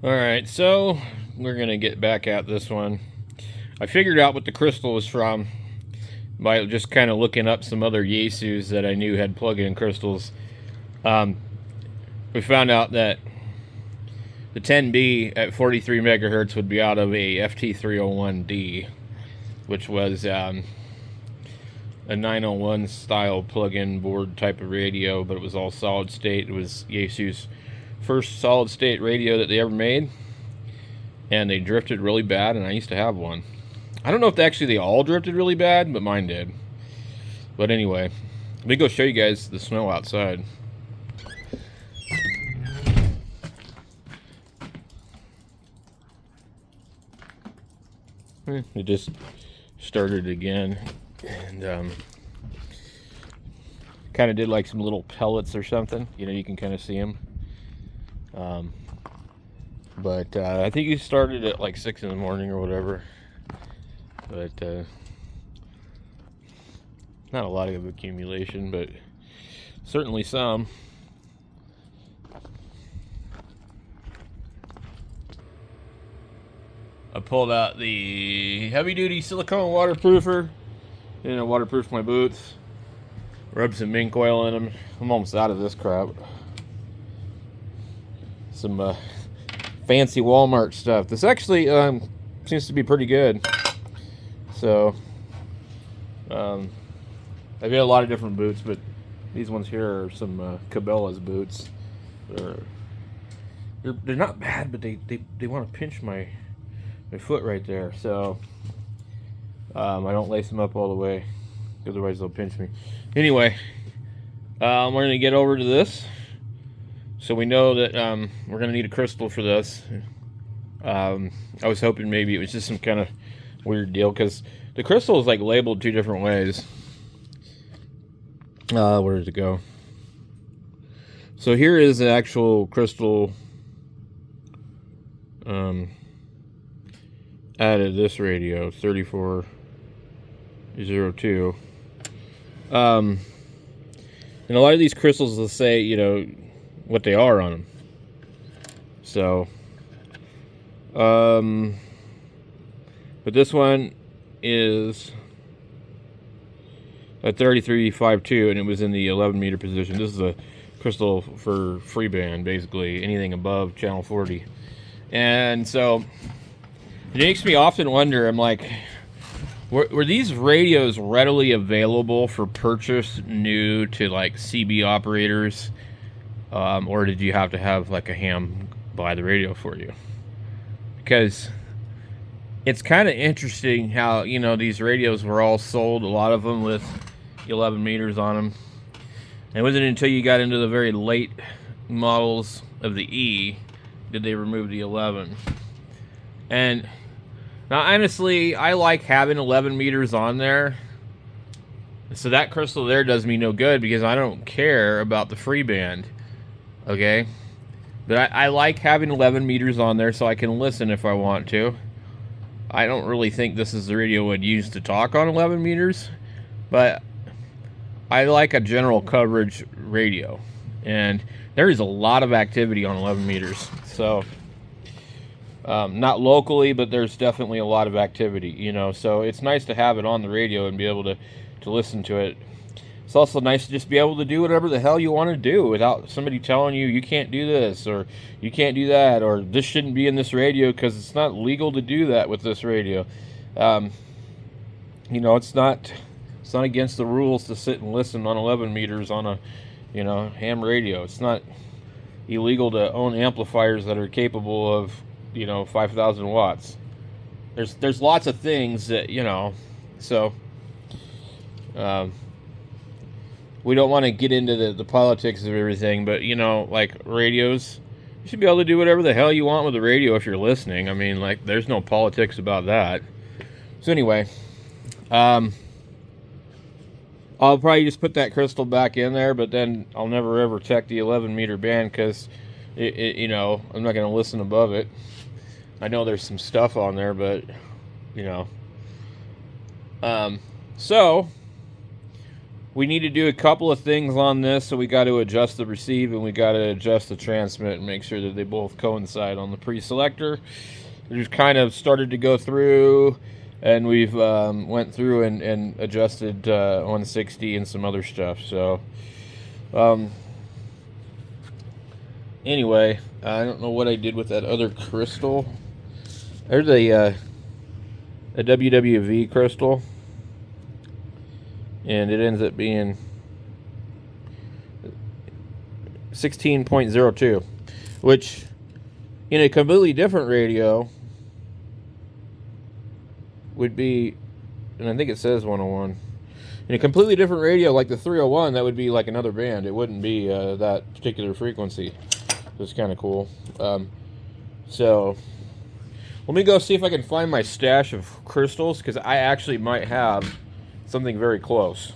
Alright, so we're going to get back at this one. I figured out what the crystal was from by just kind of looking up some other Yaesus that I knew had plug-in crystals. We found out that the 10B at 43 megahertz would be out of a FT101E, which was a 901 style plug-in board type of radio, but it was all solid state. It was Yaesu's first solid state radio that they ever made, and they drifted really bad, and I used to have one. I don't know if they all drifted really bad, but mine did. But anyway, let me go show you guys the snow outside. It just started again, and kind of did like some little pellets or something. You know, you can kind of see them. But I think you started at like 6 in the morning or whatever. But not a lot of accumulation, but certainly some. I pulled out the heavy-duty silicone waterproofer. You know, waterproof my boots. Rubbed some mink oil in them. I'm almost out of this crap. Some fancy Walmart stuff. This actually seems to be pretty good. So, I've got a lot of different boots, but these ones here are some Cabela's boots. They're not bad, but they want to pinch my foot right there. So, I don't lace them up all the way, otherwise they'll pinch me. Anyway, we're going to get over to this. So we know that we're going to need a crystal for this. I was hoping maybe it was just some kind of weird deal, because the crystal is like labeled 2 different ways. Where did it go? So here is the actual crystal added this radio, 3402. And a lot of these crystals will say, you know, what they are on them. So, but this one is a 3352, and it was in the 11 meter position. This is a crystal for free band, basically anything above channel 40. And so it makes me often wonder, I'm like, were these radios readily available for purchase new to like CB operators? Or did you have to have like a ham buy the radio for you? Because it's kind of interesting how, you know, these radios were all sold, a lot of them with 11 meters on them. And it wasn't until you got into the very late models of the E did they remove the 11. And now, honestly, I like having 11 meters on there. So that crystal there does me no good, because I don't care about the free band. Okay? But I like having 11 meters on there so I can listen if I want to. I don't really think this is the radio I'd use to talk on 11 meters. But I like a general coverage radio. And there is a lot of activity on 11 meters. So, not locally, but there's definitely a lot of activity, you know. So it's nice to have it on the radio and be able to listen to it. It's also nice to just be able to do whatever the hell you want to do without somebody telling you you can't do this or you can't do that, or this shouldn't be in this radio because it's not legal to do that with this radio. You know, it's not against the rules to sit and listen on 11 meters on a, you know, ham radio. It's not illegal to own amplifiers that are capable of, you know, 5,000 watts. There's lots of things that, you know, so we don't want to get into the politics of everything, but, you know, like radios, you should be able to do whatever the hell you want with the radio if you're listening. I mean, like, there's no politics about that. So anyway, I'll probably just put that crystal back in there, but then I'll never ever check the 11 meter band, because you know, I'm not going to listen above it. I know there's some stuff on there, but, you know. So we need to do a couple of things on this. So we got to adjust the receive and we got to adjust the transmit and make sure that they both coincide on the pre-selector. We've kind of started to go through, and we've went through and adjusted 160 and some other stuff. So anyway, I don't know what I did with that other crystal. There's a WWV crystal, and it ends up being 16.02, which in a completely different radio would be, and I think it says 101. In a completely different radio like the 301, that would be like another band. It wouldn't be that particular frequency. So it's kind of cool. So let me go see if I can find my stash of crystals, because I actually might have something very close.